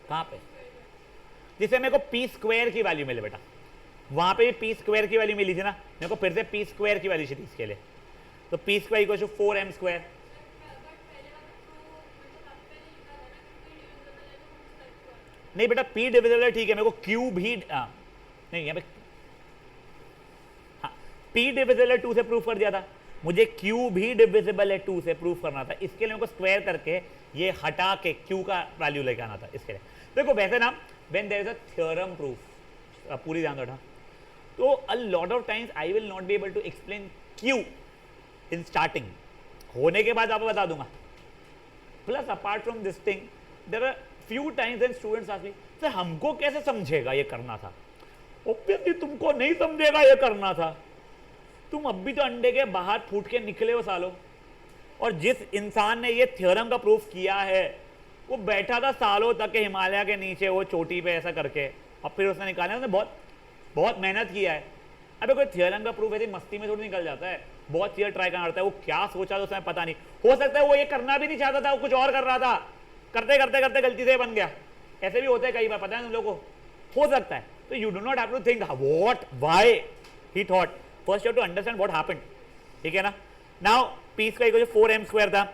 Speaker 1: कहाँ पे, जिससे मेरे को P स्क्वायर की वैल्यू मिले बेटा, वहां पे भी P स्क्वायर की वैल्यू मिली थी ना, मेरे को फिर से P स्क्वायर की वैल्यू चाहिए इसके लिए, तो P square equal to 4M square. नहीं बेटा P डिविजिबल है, ठीक है, मेरे को Q भी नहीं यहाँ पे, हाँ P डिविजिबल है 2 से प्रूफ कर दिया था, मुझे Q भी डिविजिबल है 2 से प्रूफ करना था, इसके लिए मेरे को स्क्वायर करके ये हटा के Q का वैल्यू लेके आना था इसके लिए। देखो वैसे ना when there is a theorem proof, पूरी ध्यान दो, तो a lot of times I will not be able to explain Q in starting, होने के बाद आपको बता दूंगा। Plus apart from this thing there are few times when students ask me sir हमको कैसे समझेगा ये करना था, ऑब्वियसली तुमको नहीं समझेगा ये करना था, तुम अब भी तो अंडे के बाहर फूट के निकले हो सालों, और जिस इंसान ने ये थ्योरम का प्रूफ किया है वो बैठा था सालों तक के हिमालय के नीचे वो चोटी पे ऐसा करके, और फिर उसने निकाला, उसने बहुत बहुत मेहनत किया है। अबे कोई थ्योरम का प्रूफ ऐसी मस्ती में थोड़ी निकल जाता है, बहुत चीजें ट्राई करना पड़ता है, वो क्या सोचा था उसमें पता नहीं, हो सकता है वो ये करना भी नहीं चाहता था, वो कुछ और कर रहा था, करते करते करते गलती से बन गया, ऐसे भी होता है कई बार, पता है तुम लोगों को, हो सकता है। तो you do not have to think what why he thought, first you have to understand what happened, ठीक है ना। Now P square equal to 4M square था,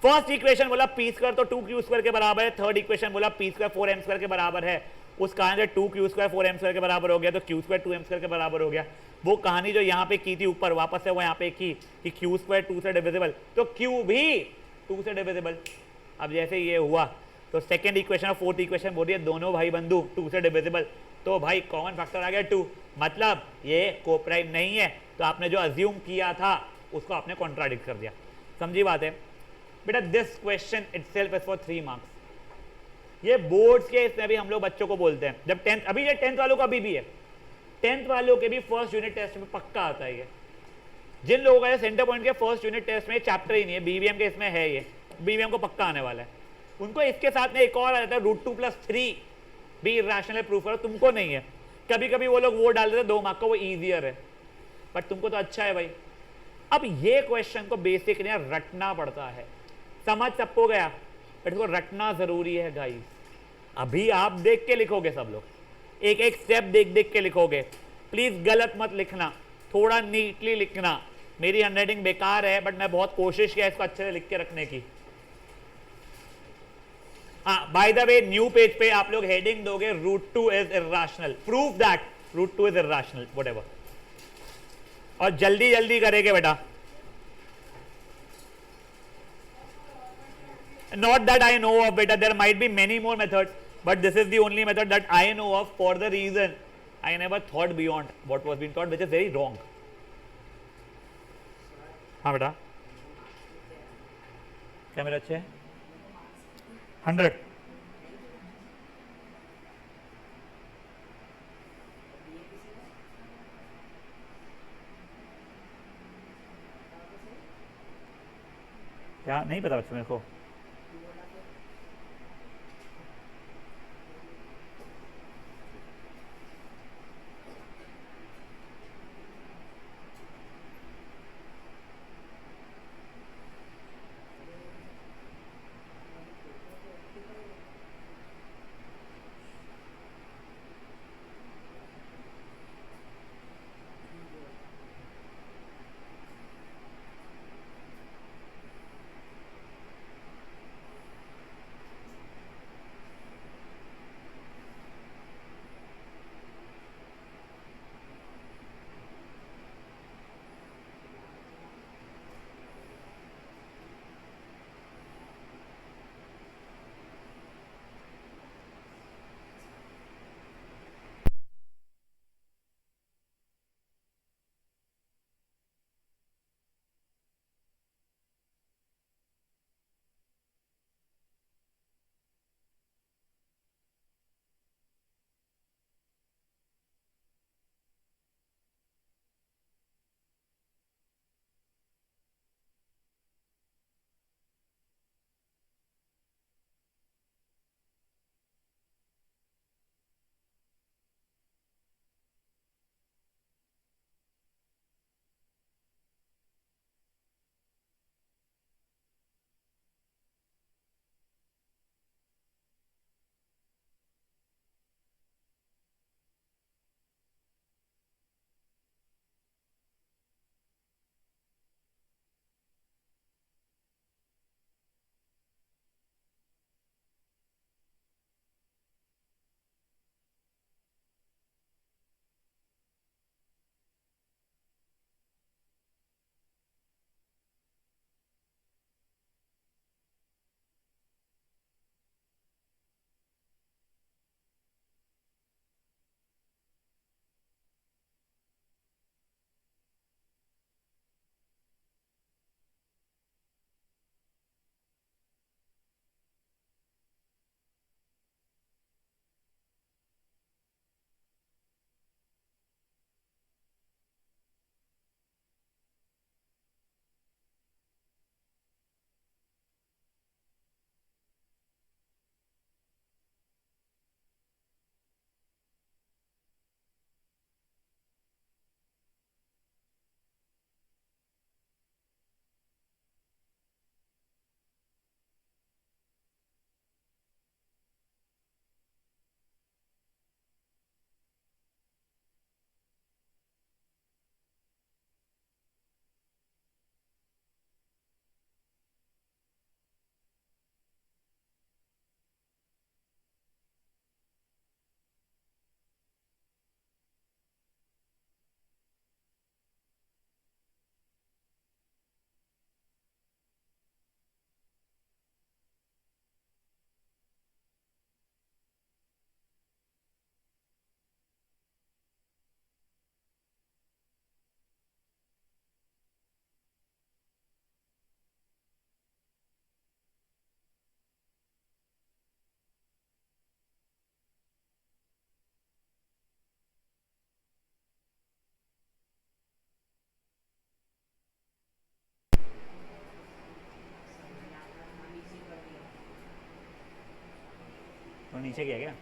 Speaker 1: फर्स्ट इक्वेशन बोला P स्क्वायर तो 2Q स्क्वायर के बराबर है, थर्ड इक्वेशन बोला P स्क्वायर 4M स्क्वायर के बराबर है, उस कहानी से 2Q स्क्वायर 4M स्क्वायर के बराबर हो गया तो Q स्क्वायर 2M स्क्वायर के बराबर हो गया। वो कहानी जो यहाँ पे की थी ऊपर वापस से वो यहाँ पे की कि Q स्क्वायर 2 से डिविजिबल तो Q भी 2 से डिविजिबल। अब जैसे ये हुआ तो सेकेंड इक्वेशन और फोर्थ इक्वेशन बोल रही है दोनों भाई बंधु 2 से डिविजिबल, तो भाई कॉमन फैक्टर आ गया 2, मतलब ये कोप्राइम नहीं है, तो आपने जो अज्यूम किया था उसको आपने कॉन्ट्राडिक्ट कर दिया, समझी बात है बेटा। This question itself is for 3 marks, ये बोर्ड्स के इसमें भी हम लोग बच्चों को बोलते हैं जब 10th, अभी ये 10th वालों का अभी भी है, 10th वालों के भी फर्स्ट यूनिट टेस्ट में पक्का आता है ये, जिन लोगों का सेंटर पॉइंट के फर्स्ट यूनिट टेस्ट में चैप्टर ही नहीं है, बीबीएम के इसमें है, ये बीबीएम को पक्का आने वाला है, उनको इसके साथ में एक और आ जाता है √2+3 भी इर्रेशनल प्रूफ करो, तुमको नहीं है, कभी कभी वो लोग वो डाल देते 2 मार्क का, वो ईजियर है, बट तुमको तो अच्छा है भाई। अब ये क्वेश्चन को बेसिक रटना पड़ता है, समझ सबको गया, बट इसको रटना जरूरी है गाइस। अभी आप देख के लिखोगे सब लोग, एक एक स्टेप देख देख के लिखोगे, प्लीज गलत मत लिखना, थोड़ा नीटली लिखना, मेरी हैंडराइटिंग बेकार है बट मैं बहुत कोशिश किया इसको अच्छे से लिख के रखने की। हाँ by the way new page पे आप लोग हेडिंग दोगे √2 is irrational, prove that √2 is irrational whatever, और जल्दी जल्दी करेंगे बेटा। Not that I know of beta, there might be many more methods, but this is the only method that I know of for the reason I never thought beyond what was being taught, which is very wrong. हाँ बेटा क्या मेरे अच्छे 100 क्या नहीं पता बच्चों मेरे को, पीछे किया क्या?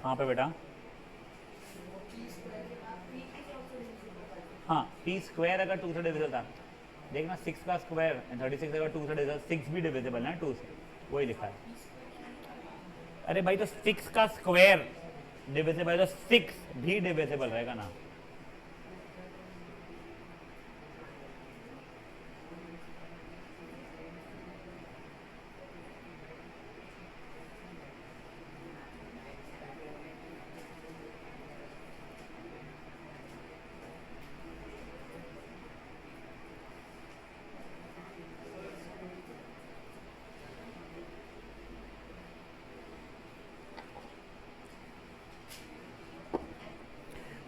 Speaker 1: कहाँ पे बेटा? हाँ, टी स्क्वायर अगर 2 से डिविजिबल था, देखना 6 का स्क्वायर 36 अगर 2 से डिविजिबल, 6 भी डिविजिबल है 2 से, वही लिखा है। अरे भाई तो 6 का स्क्वायर डिविजिबल है तो 6 भी डिविजिबल रहेगा ना।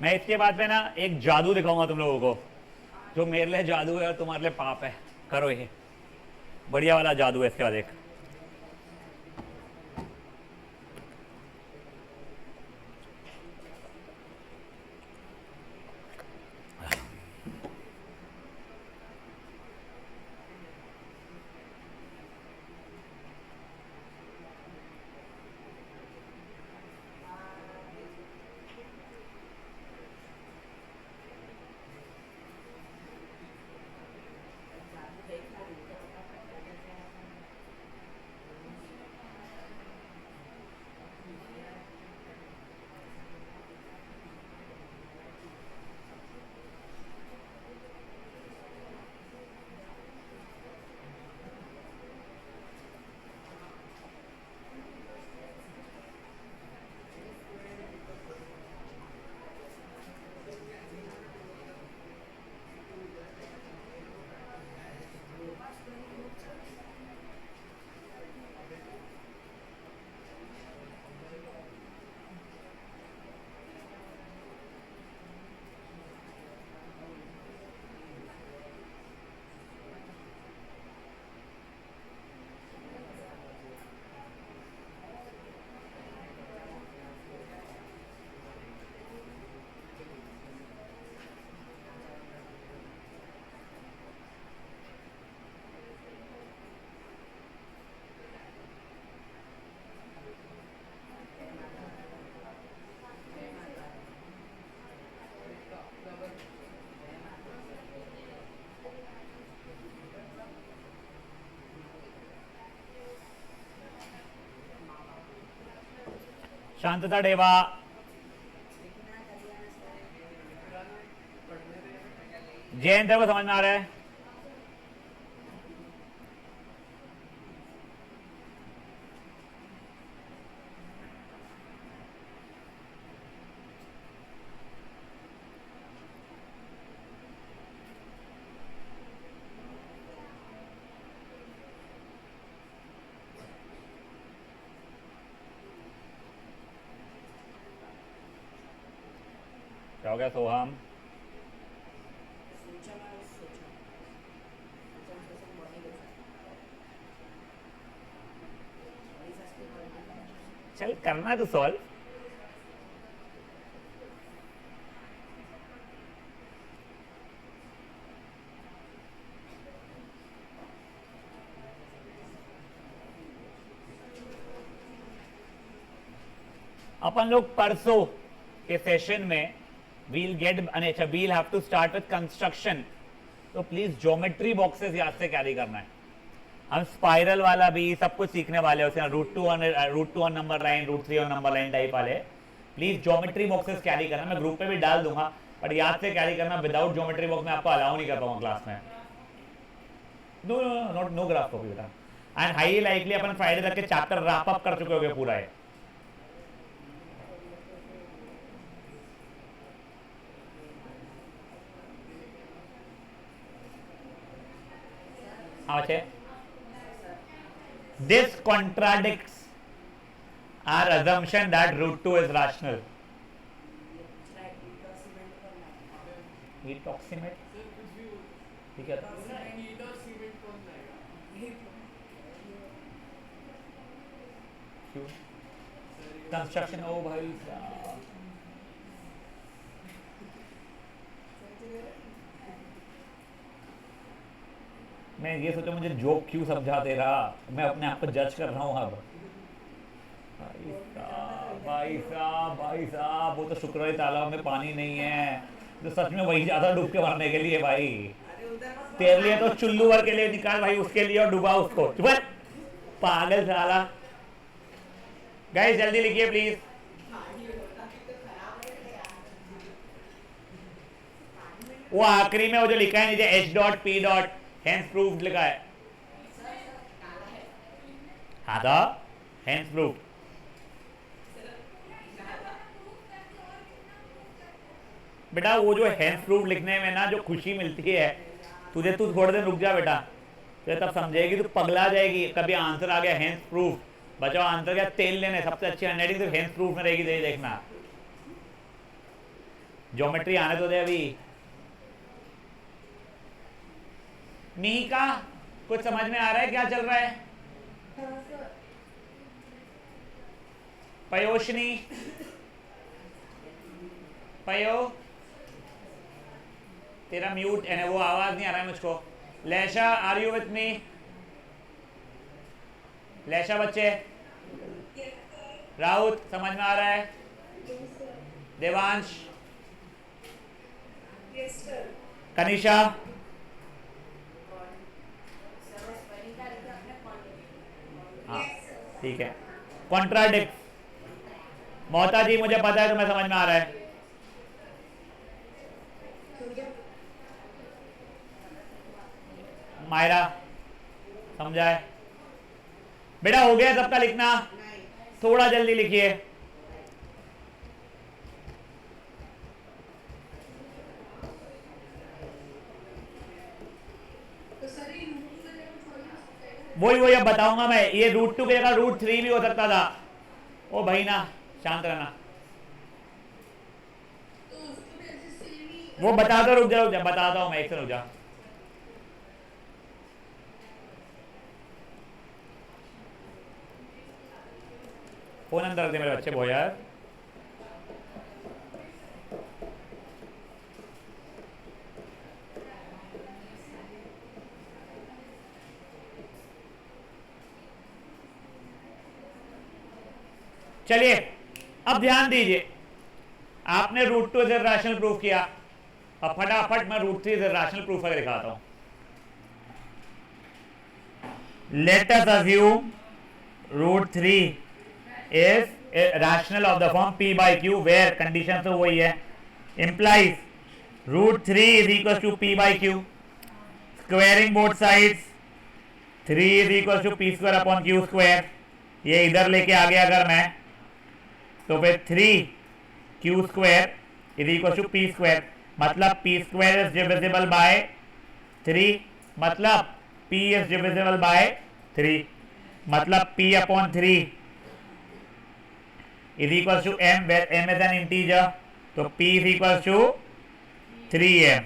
Speaker 1: मैं इसके बाद में ना एक जादू दिखाऊंगा तुम लोगों को, जो मेरे लिए जादू है और तुम्हारे लिए पाप है। करो ये बढ़िया वाला जादू है इसके बाद। एक शांतता डेवा। जयंत को समझ में आ रहा है? क्या हो गया सोहम? चल करना तो सॉल्व। अपन लोग परसों के सेशन में we'll have to start with construction. तो प्लीज ज्योमेट्री बॉक्सेस याद से कैरी करना है. हम स्पाइरल वाला भी सब कुछ सीखने वाले हैं, √2 number line, √3 number line type वाले. प्लीज ज्योमेट्री बॉक्सेस कैरी करना. मैं ग्रुप पे भी डाल दूंगा, बट याद से कैरी करना. विदाउट ज्योमेट्री बॉक्स में आपको अलाउ नहीं कर पाऊंगा क्लास में. नो ग्राफ कॉपी बेटा. And high likely upon Friday तक के चैप्टर रैप अप कर चुके होंगे पूरा है. This contradicts our assumption that √2 is rational. Heat oximate. ठीक है. क्यों? कंस्ट्रक्शन ओ भाई मैं ये सोचा मुझे जोक क्यों समझा दे रहा. मैं अपने आप को जज कर रहा हूँ अब. भाई साहब वो तो शुक्र है तालाब में पानी नहीं है, तो सच में वही ज्यादा डूब के मरने के लिए. भाई तेरे लिए तो चुल्लू भर के लिए निकाल भाई, उसके लिए और डूबा उसको. पागल साला. गाइस जल्दी लिखिए प्लीज. वो आखिरी में वो जो लिखा है नीचे H.P. hence proved लिखा है. हाँ तो hence proved. बेटा वो जो hence proved लिखने में ना जो खुशी मिलती है तुझे, तू थोड़े दिन रुक जा बेटा, तुझे तब समझेगी, तू पगला जाएगी. कभी आंसर आ गया hence proved, बचाओ आंसर क्या तेल लेने. सबसे अच्छी हैंडराइटिंग सिर्फ hence proved में रहेगी. देखना ज्योमेट्री आने तो दे अभी. मिहिका कुछ समझ में आ रहा है क्या चल रहा है? पयोशनी, पयो तेरा म्यूट है, वो आवाज नहीं आ रहा है मुझको. लेशा आर यू विथ मी? लेशा बच्चे. राउत समझ में आ रहा है? देवांश, कनिशा, हाँ ठीक है. कॉन्ट्राडिक्ट मोहता जी मुझे पता है तुम्हें समझ में आ रहा है. मायरा समझा है बेटा? हो गया सबका लिखना? थोड़ा जल्दी लिखिए. वही अब बताऊंगा मैं. ये √2 की जगह √3 भी हो सकता था. ओ भाई ना शांत रहना. वो बता दो. रुक जा बताता हूं मैं. एक से रुक जा. फोन अंदर रख दे मेरे बच्चे. बोल यार चलिए अब ध्यान दीजिए. आपने √2 इज रैशनल प्रूफ किया. अब फटाफट मैं √3 इज रैशनल प्रूफ करके दिखाता हूं. Late us assume √3 is rational of the form p by q where condition तो वही है. implies √3 is equals to p by q. squaring both sides 3 is equals to p square upon q square. ये इधर लेके आ गया अगर मैं, तो फिर 3q square is equals to p square. मतलब p square is divisible by 3. मतलब p is divisible by 3. मतलब p upon 3 is equals to m where m is an integer. तो p is equals to 3m.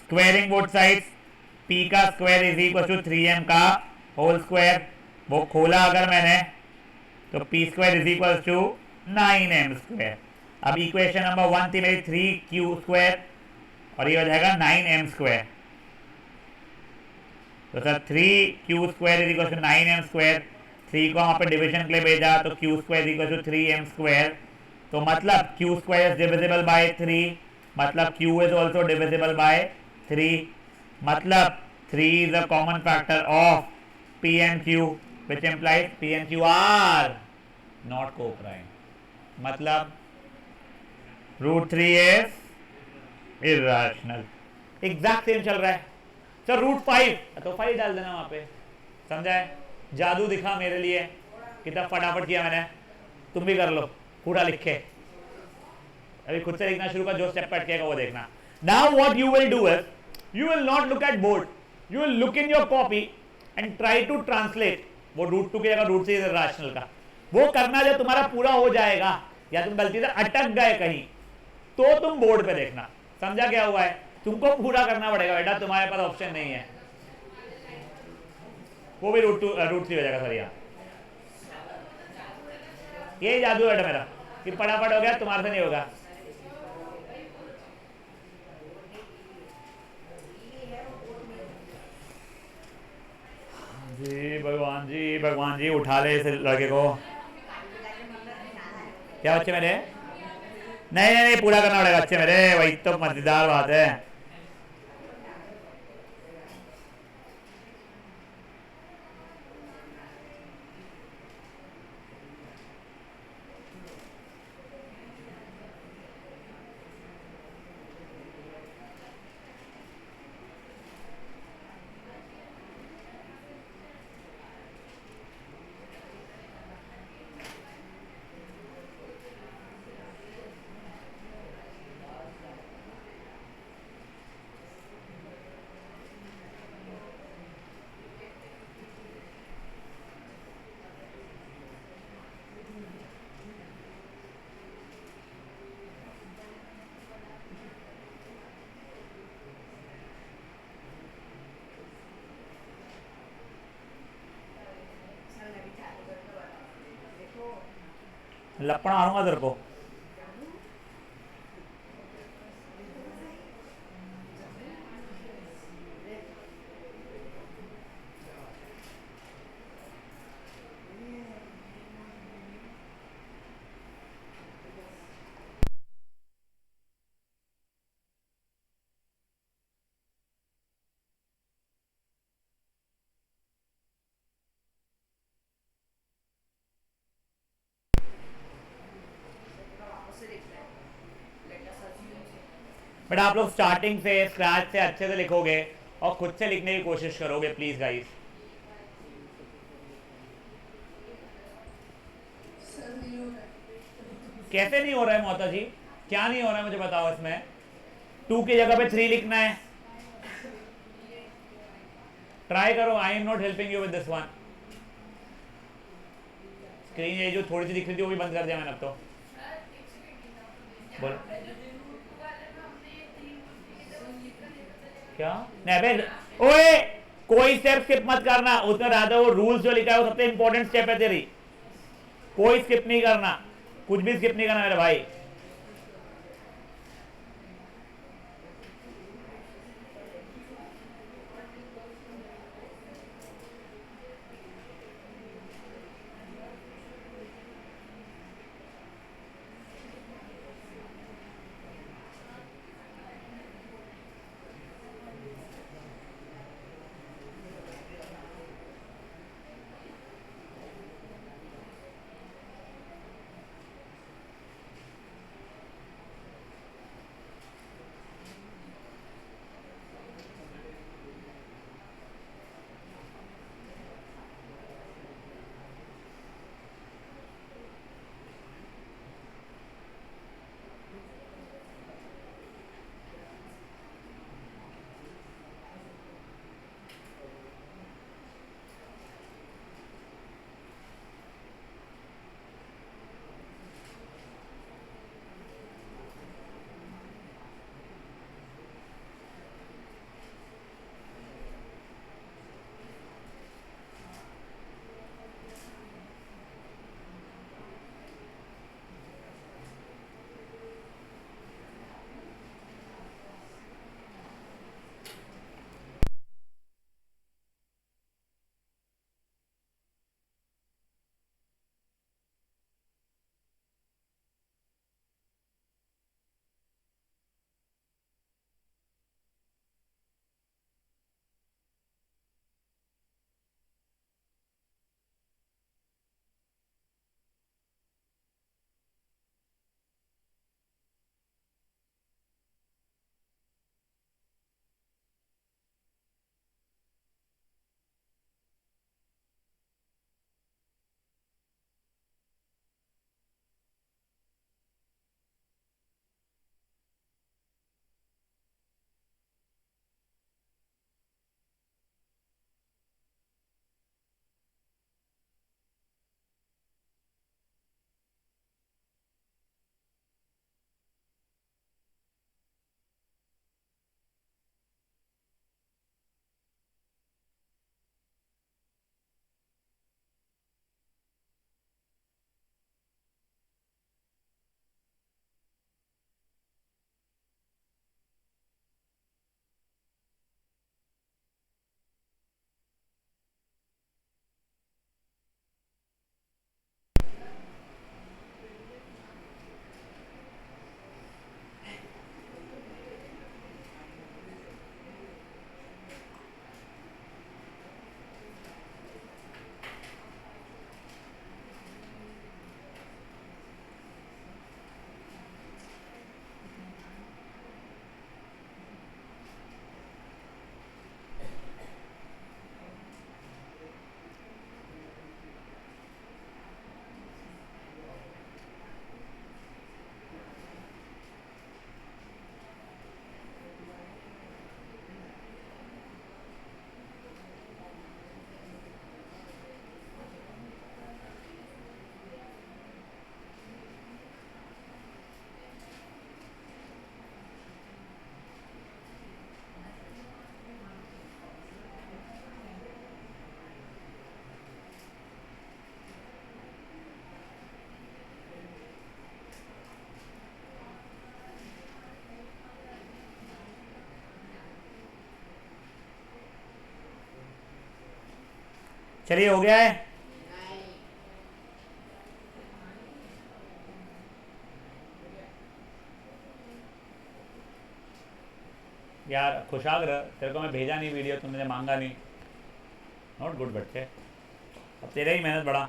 Speaker 1: Squaring both sides p का square is equals to 3m का whole square. वो खोला अगर मैंने तो p square is equals to 9m square. अब equation number 1 थी मेरी 3q स्क्वायर और ये हो जाएगा 9m स्क्वायर. तो sir 3q square is equal to 9m square. 3 को वहाँ पे डिवीजन के लिए भेजा तो q square is equal to 3m square. तो मतलब q square is divisible by 3. मतलब q is also divisible by 3, मतलब 3 is a common factor of p and q, which implies p and q are not co-prime. मतलब √3 is irrational. Exact same चल रहा है sir. √5 तो 5 डाल देना वहां पे. समझा है? जादू दिखा मेरे लिए, कितना फटाफट किया मैंने. तुम भी कर लो पूरा लिख के. अभी खुद से लिखना शुरू कर, जो स्टेप अटकेगा वो देखना. Now what you will do is, you will not look at board, you will look in your copy and try to translate वो √2 की जगह √3 रैशनल का. वो करना जब तुम्हारा पूरा हो जाएगा, या तुम गलती से अटक गए कहीं, तो तुम बोर्ड पे देखना. समझा क्या हुआ है? तुमको पूरा करना पड़ेगा बेटा, तुम्हारे पास ऑप्शन नहीं है. वो भी √3 हो जाएगा सर. यहाँ ये जादू है बेटा मेरा कि फटाफट हो गया, तुम्हारे से नहीं होगा. जी भगवान जी उठा ले इस लड़के को. क्या बच्चे मेरे? नहीं नहीं नहीं, पूरा करना पड़ेगा बच्चे मेरे, वही तो मजेदार बात है. लपड़ा मारूंगा तेरे को. बट आप लोग स्टार्टिंग से स्क्रैच से अच्छे से लिखोगे और खुद से लिखने की कोशिश करोगे प्लीज गाइस. कैसे नहीं हो रहा है मोहता जी? क्या नहीं हो रहा है मुझे बताओ. इसमें 2 की जगह पे 3 लिखना है. ट्राई करो. आई am not helping you with this one. Screen ये जो थोड़ी सी दिख रही थी वो भी बंद कर दिया मैंने अब तो. बोलो क्या? नहीं बे ओए, कोई स्टेप स्किप मत करना. उसमें राधा वो रूल्स जो लिखा है वो सबसे इंपॉर्टेंट स्टेप है तेरी. कोई स्किप नहीं करना, कुछ भी स्किप नहीं करना मेरे भाई. चलिए हो गया है। यार खुशाग्र, तेरे को मैं भेजा नहीं वीडियो, तुमने मांगा नहीं। नॉट गुड बच्चे, अब तेरा ही मेहनत बढ़ा।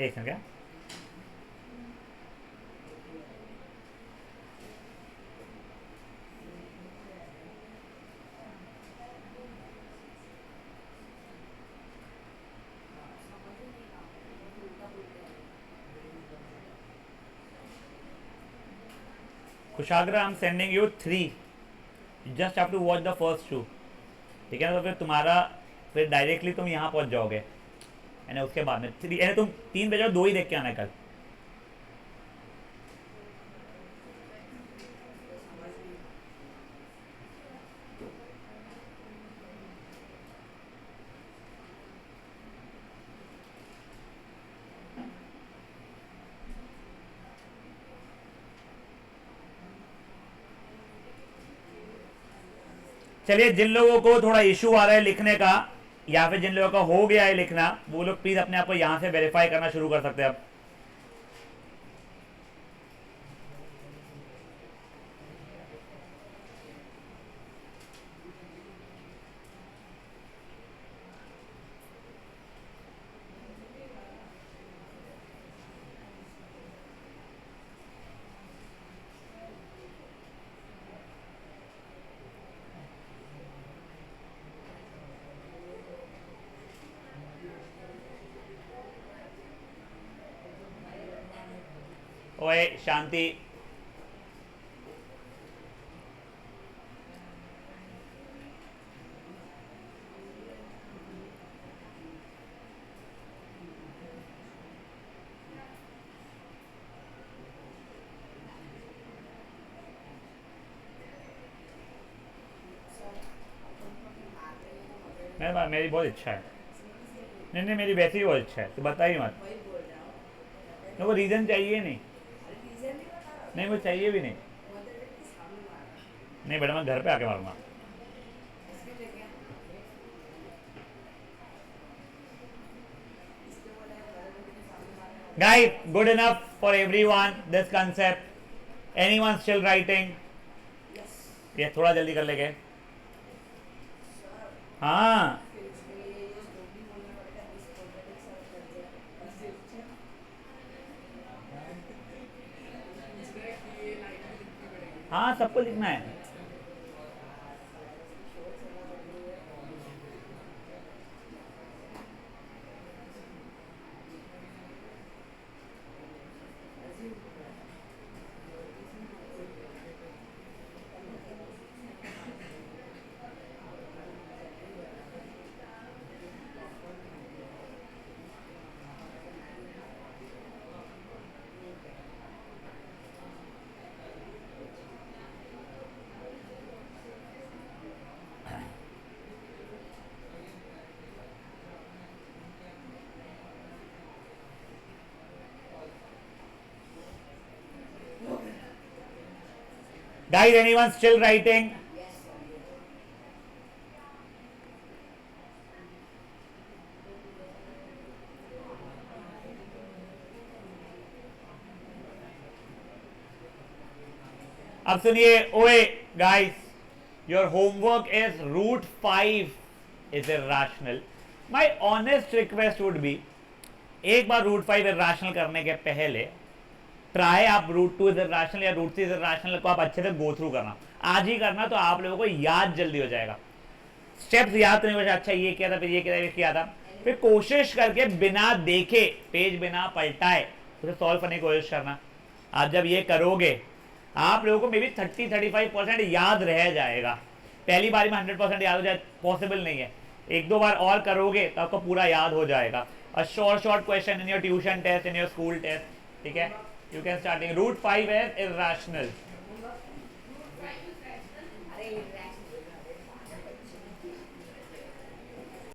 Speaker 1: एक सेकंड क्या? Kushagra, I am sending you 3, just have to watch the first 2, ठीक है ना? तो फिर तुम्हारा फिर डायरेक्टली तुम यहाँ पहुँच जाओगे, यानी उसके बाद में 3, यानी तुम 3 बजे 2 ही देख के आना कल। चलिए, जिन लोगों को थोड़ा इशू आ रहा है लिखने का, या फिर जिन लोगों का हो गया है लिखना, वो लोग प्लीज अपने आप को यहां से वेरीफाई करना शुरू कर सकते हैं अब। ओए शांति, मेरी बहुत इच्छा है। नहीं नहीं, मेरी वैसे ही बहुत इच्छा है, तो बताइए मत। तो वो रीज़न चाहिए नहीं, नहीं वो चाहिए भी नहीं। नहीं बेटा, मैं घर पे आके मारूंगा। Guys, good enough for everyone this concept. Anyone still writing? ये थोड़ा जल्दी कर लेंगे। हाँ हाँ, सबको लिखना है। Guys, anyone still writing? अब सुनिए, ओए guys, your homework is root 5 is irrational. My honest request would be, एक बार रूट 5 irrational करने के पहले ट्राई आप रूट 2 इज इरैशनल या रूट 3 इज इरैशनल को आप अच्छे से गो थ्रू करना, आज ही करना, तो आप लोगों को याद जल्दी हो जाएगा। स्टेप्स याद नहीं हो जाए, अच्छा ये किया था, फिर ये किया था, ये किया था, फिर कोशिश करके बिना देखे, पेज बिना पलटाए उसे सॉल्व करने की कोशिश करना। आप जब ये करोगे, आप लोगों को मे बी 30-35% याद रह जाएगा। पहली बारी में 100% याद हो जाए पॉसिबल नहीं है, 1-2 बार और करोगे तो आपको पूरा याद हो जाएगा। A short question in your tuition test, in your school test, ठीक है? You can starting root 5 as irrational.